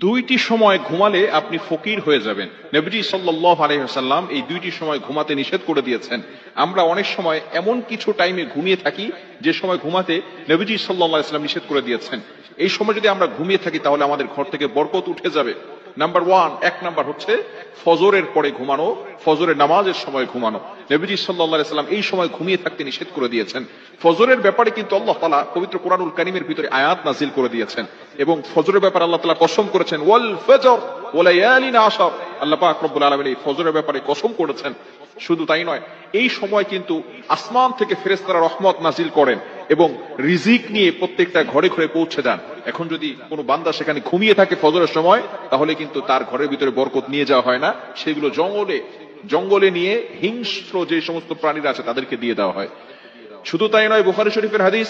দুইটি সময় ঘুমালে আপনি ফকির হয়ে যাবেন। নবীজি সাল্লাল্লাহু আলাইহি ওয়াসাল্লাম এই দুইটি সময় ঘুমাতে নিষেধ করে দিয়েছেন। আমরা অনেক সময় এমন কিছু টাইমে ঘুমিয়ে থাকি যে সময় ঘুমাতে নবীজি সাল্লাল্লাহু আলাইহি ওয়াসাল্লাম নিষেধ করে দিয়েছেন। এই সময় যদি আমরা ঘুমিয়ে থাকি তাহলে আমাদের ঘর থেকে বরকত উঠে যাবে। এক নাম্বার হচ্ছে ফজরের পরে ঘুমানো, ফজরের নামাজের সময় ঘুমানো। নবীজি সাল্লাল্লাহু আলাইহি ওয়াসাল্লাম এই সময় ঘুমিয়ে থাকতে নিষেধ করে দিয়েছেন। ফজরের ব্যাপারে কিন্তু আল্লাহ তাআলা পবিত্র কোরআনুল কারীমের ভিতরে আয়াত নাযিল করে দিয়েছেন এবং ফজরের ব্যাপারে আল্লাহ তাআলা কসম করেছেন, ওয়াল ফজর ওয়া লায়ালিন আশর। আল্লাহ পাক রব্বুল আলামিন এই ফজরের ব্যাপারে কসম করেছেন। শুধু তাই নয়, এই সময় কিন্তু আসমান থেকে ফেরেশতারা রহমত নাযিল করেন এবং রিজিক নিয়ে প্রত্যেকটা ঘরে ঘরে পৌঁছে যান। এখন যদি কোনো বান্দা সেখানে ঘুমিয়ে থাকে ফজরের সময়, তাহলে কিন্তু তার ঘরের ভিতরে বরকত নিয়ে যাওয়া হয় না, সেগুলো জঙ্গলে নিয়ে হিংস্র যে সমস্ত প্রাণীরা আছে তাদেরকে দিয়ে দেওয়া হয়। শুধু তাই নয়, বুখারী শরীফের হাদিস,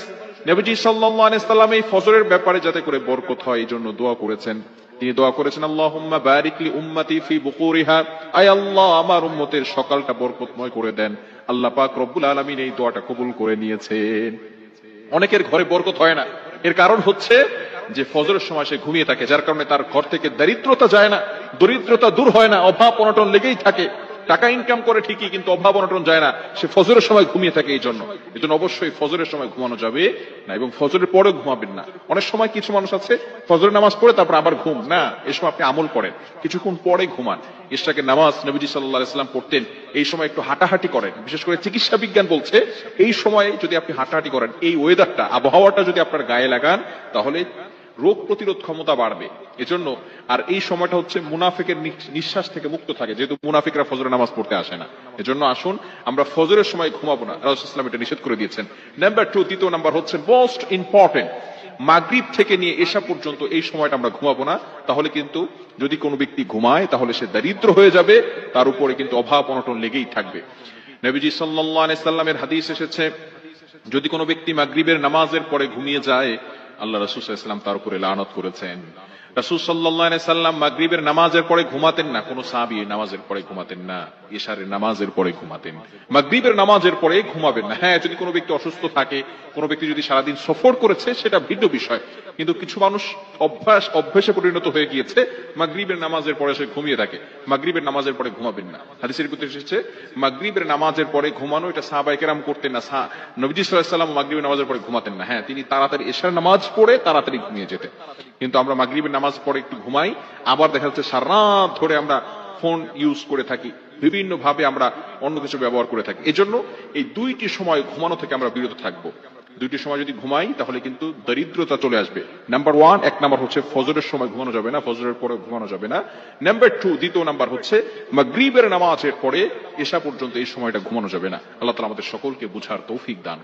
নবীজি সাল্লাল্লাহু আলাইহি ওয়াসাল্লাম এই ফজরের ব্যাপারে যাতে করে বরকত হয় এই জন্য দোয়া করেছেন। তিনি দোয়া করেছেন, আল্লাহুম্মা বারিক লি উম্মতি ফি বুকুরিহা, আয় আল্লাহ আমার উম্মতের সকালটা বরকতময় করে দেন। আল্লাহ পাক রব্বুল আলামিন এই দোয়াটা কবুল করে নিয়েছেন। অনেকের ঘরে বরকত হয় না, এর কারণ হচ্ছে যে ফজরের সময় সে ঘুমিয়ে থাকে, যার কারণে তার ঘর থেকে দারিদ্রতা যায় না, দরিদ্রতা দূর হয় না, অভাব অনটন লেগেই থাকে। টাকা ইনকাম করে ঠিকই, কিন্তু অভাব অনটন যায় না, সে ফজরের সময় ঘুমিয়ে থাকে। এই জন্য অবশ্যই ফজরের সময় ঘুমানো যাবে না এবং ফজরের পরে ঘুমাবেন না। অনেক সময় কিছু মানুষ আছে ফজরের নামাজ পড়ে তারপর আবার ঘুম না, এই সময় আপনি আমল করেন, কিছুক্ষণ পরে ঘুমান। ইশরাকের নামাজ নবীজি সাল্লাল্লাহু আলাইহি ওয়াসাল্লাম পড়তেন, এই সময় একটু হাঁটাহাঁটি করেন। বিশেষ করে চিকিৎসা বিজ্ঞান বলছে এই সময় যদি আপনি হাঁটাহাঁটি করেন, এই ওয়েদারটা, আবহাওয়াটা যদি আপনার গায়ে লাগান, তাহলে রোগ প্রতিরোধ ক্ষমতা বাড়বে। এজন্য আর এই সময়টা হচ্ছে মুনাফিকের নিঃশ্বাস থেকে মুক্ত থাকে, যেহেতু মুনাফিকরা ফজরের নামাজ পড়তে আসে না। এজন্য আসুন আমরা ফজরের সময় ঘুমাবো না, রাসূলুল্লাহ সাল্লাল্লাহু আলাইহি ওয়াসাল্লাম এটা নিষেধ করে দিয়েছেন। দ্বিতীয় নাম্বার হচ্ছে মোস্ট ইম্পর্টেন্ট, মাগরিব থেকে নিয়ে এশা পর্যন্ত এই সময়টা আমরা ঘুমাবো না। তাহলে কিন্তু যদি কোনো ব্যক্তি ঘুমায় তাহলে সে দরিদ্র হয়ে যাবে, তার উপরে কিন্তু অভাব অনটন লেগেই থাকবে। নবীজি সাল্লাল্লাহু আলাইহি ওয়াসাল্লামের হাদিস এসেছে, যদি কোনো ব্যক্তি মাগরিবের নামাজের পরে ঘুমিয়ে যায়, আল্লাহ রাসূল সাল্লাল্লাহু আলাইহি ওয়াসাল্লাম তার উপরে লানত করেছেন। রাসূল সাল্লাল্লাহু আলাইহি ওয়াসাল্লাম মাগরিবের নামাজের পরে ঘুমাতেন না, কোন সাহাবী নামাজের পরে ঘুমাতেন না, ইশারের নামাজের পরে ঘুমাতেন। মাগরিবের নামাজের পরে ঘুমাবেন না। হ্যাঁ, যদি কোনো ব্যক্তি অসুস্থ থাকে, কোনো ব্যক্তি যদি সারাদিন সফর করেছে, সেটা ভিন্ন বিষয়। কিন্তু কিছু মানুষ অভ্যাসে পরিণত হয়ে গিয়েছে, মাগরিবের নামাজের পরে সে ঘুমিয়ে থাকে। মাগরিবের নামাজের পরে ঘুমাবেন না। হাদিসের ভিতরে এসেছে মাগরিবের নামাজের পরে ঘুমানো, এটা সাহাবায়ে কেরাম করতেন না। নবীজি সাল্লাল্লাহু আলাইহি ওয়াসাল্লাম মাগরিবের নামাজের পরে ঘুমাতেন না। হ্যাঁ, তিনি তাড়াতাড়ি এশার নামাজ পড়ে তাড়াতাড়ি ঘুমিয়ে যেতেন। কিন্তু আমরা মাগরিবের নামাজ পড়ে একটু ঘুমাই, আবার দেখা যাচ্ছে সারা রাত ধরে আমরা ফোন ইউজ করে থাকি, বিভিন্ন ভাবে আমরা অন্য কিছু ব্যবহার করে থাকি। এজন্য এই দুইটি সময় ঘুমানো থেকে আমরা বিরত থাকবো। দুইটি সময় যদি ঘুমাই তাহলে কিন্তু দরিদ্রতা চলে আসবে। এক নাম্বার হচ্ছে ফজরের সময় ঘুমানো যাবে না, ফজরের পরে ঘুমানো যাবে না। দ্বিতীয় নাম্বার হচ্ছে মাগরিবের নামাজের পরে এশা পর্যন্ত এই সময়টা ঘুমানো যাবে না। আল্লাহ তাআলা আমাদের সকলকে বুঝার তৌফিক দান